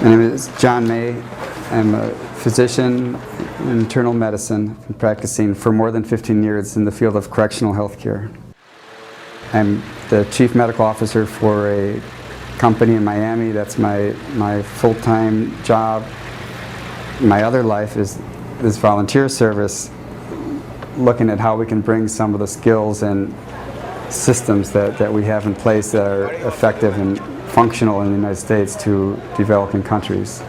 My name is John May. I'm a physician in internal medicine, practicing for more than 15 years in the field of correctional health care. I'm the chief medical officer for a company in Miami. That's my full-time job. My other life is this volunteer service, looking at how we can bring some of the skills and systems that we have in place that are effective and functional in the United States to developing countries.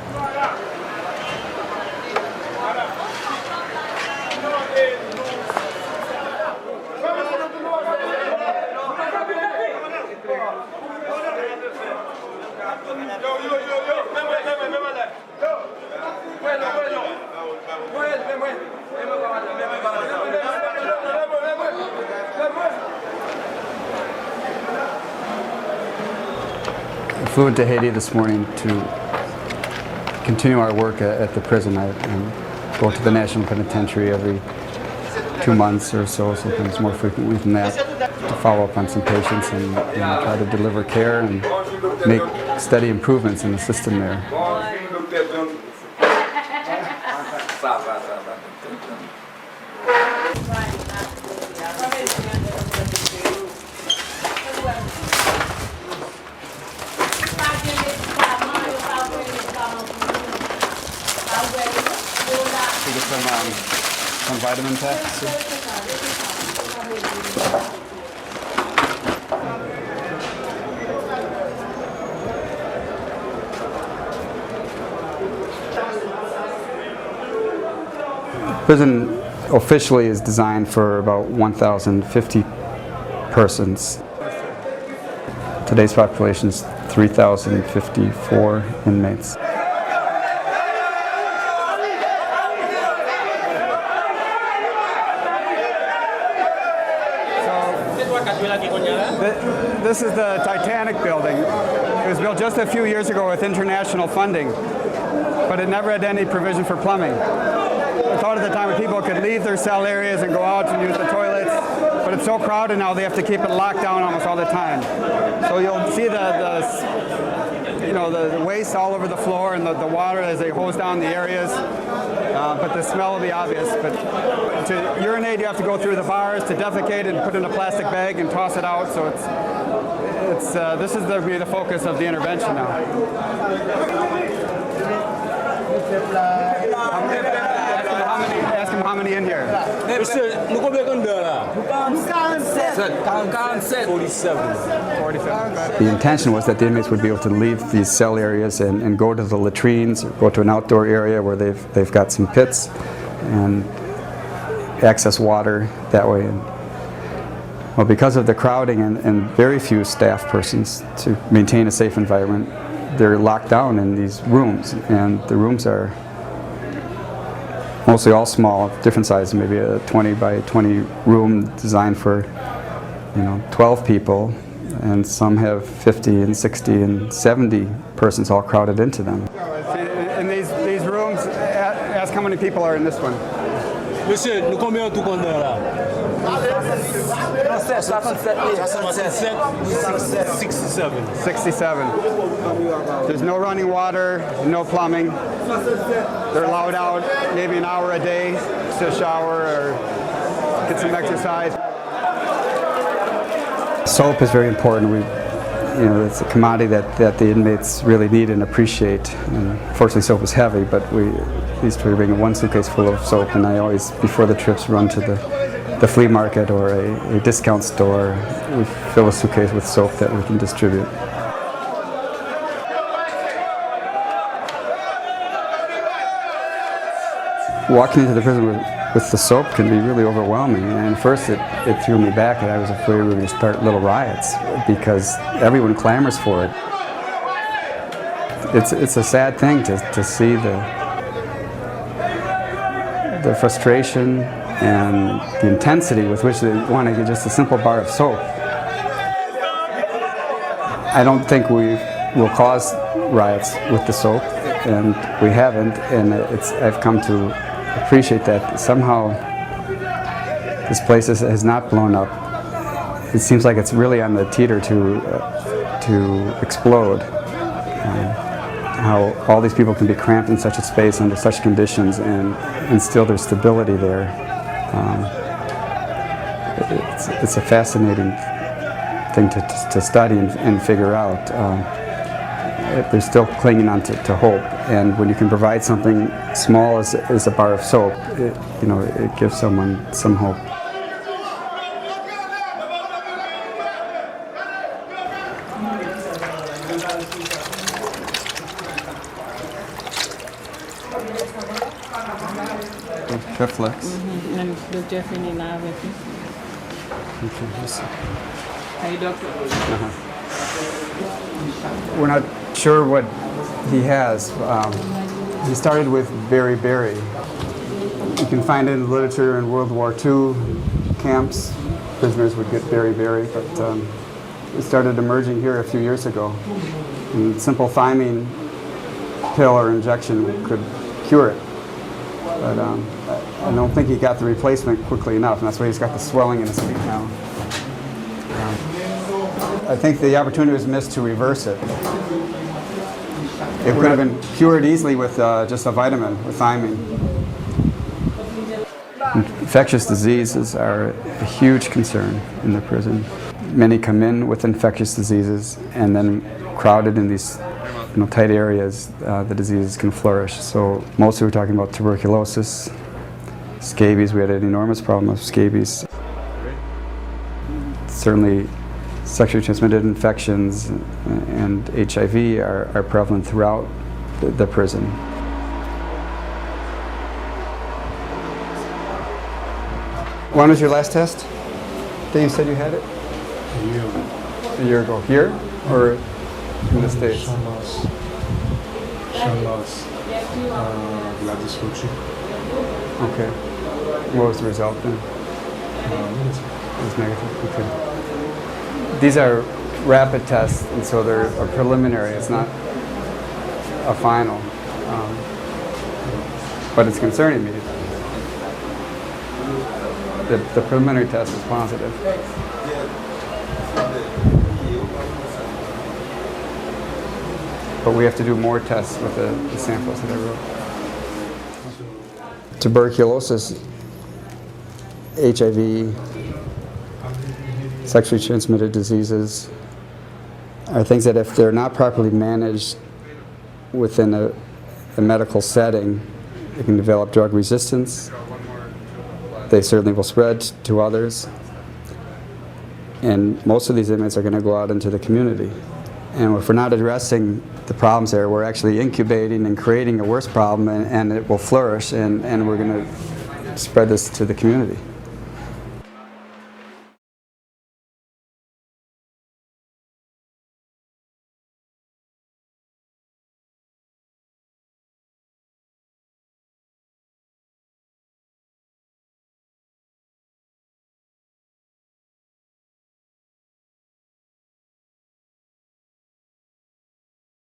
I flew into Haiti this morning to continue our work at the prison. I go to the National Penitentiary every 2 months or so, sometimes more frequently than that, to follow up on some patients and try to deliver care and make steady improvements in the system there. Some vitamin packs. Prison officially is designed for about 1,050 persons. Today's population is 3,054 inmates. This is the Titanic building. It was built just a few years ago with international funding, but it never had any provision for plumbing. We thought at the time that people could leave their cell areas and go out and use the toilets, but it's so crowded now they have to keep it locked down almost all the time. So you'll see the waste all over the floor and the water as they hose down the areas, but the smell will be obvious. But to urinate, you have to go through the bars. To defecate and put in a plastic bag and toss it out. So this is the focus of the intervention now. Ask him how many in here. Monsieur, nous combien de là? 47. 47. The intention was that the inmates would be able to leave these cell areas and go to the latrines, or go to an outdoor area where they've got some pits and access water that way. Well, because of the crowding and very few staff persons to maintain a safe environment, they're locked down in these rooms, and the rooms are mostly all small, different sizes, maybe a 20 by 20 room designed for 12 people, and some have 50 and 60 and 70 persons all crowded into them. In these rooms, ask how many people are in this one. Monsieur, nous combien tout compte là? 67. There's no running water, no plumbing. They're allowed out maybe an hour a day to shower or get some exercise. Soap is very important. It's a commodity that the inmates really need and appreciate. And fortunately, soap is heavy, but at least we bring 1 suitcase full of soap, and I always, before the trips, run to the flea market or a discount store. We fill a suitcase with soap that we can distribute. Walking into the prison with the soap can be really overwhelming, and first it threw me back, and I was afraid we were going to start little riots because everyone clamors for it. It's a sad thing to see the frustration and the intensity with which they want to get just a simple bar of soap. I don't think we will cause riots with the soap, and we haven't, and I've come to appreciate that somehow this place has not blown up. It seems like it's really on the teeter to explode. how all these people can be cramped in such a space under such conditions and still there's stability there. It's a fascinating thing to study and figure out. They're still clinging on to hope, and when you can provide something small as a bar of soap, it gives someone some hope. Reflex. And the Jeffrey live with you. Hey, doctor. We're not sure what he has. He started with beriberi. You can find it in the literature in World War II camps. Prisoners would get beriberi, but it started emerging here a few years ago. And simple thiamine pill or injection could cure it. But I don't think he got the replacement quickly enough, and that's why he's got the swelling in his feet now. I think the opportunity was missed to reverse it. It could have been cured easily with just a vitamin, with thiamine. Infectious diseases are a huge concern in the prison. Many come in with infectious diseases, and then crowded in these tight areas, the diseases can flourish. So mostly we're talking about tuberculosis, scabies. We had an enormous problem of scabies. Certainly sexually transmitted infections and HIV are prevalent throughout the prison. When was your last test that you said you had it? A year ago. Here or in the States? Shanlos, Gladys Fucci. Okay. What was the result then? It was negative. Okay. These are rapid tests, and so they're a preliminary. It's not a final. But it's concerning me. The preliminary test is positive. But we have to do more tests with the samples that I wrote. Tuberculosis, HIV, sexually transmitted diseases are things that if they're not properly managed within a medical setting, they can develop drug resistance. They certainly will spread to others. And most of these inmates are going to go out into the community. And if we're not addressing the problems there, we're actually incubating and creating a worse problem, and it will flourish, and we're going to spread this to the community.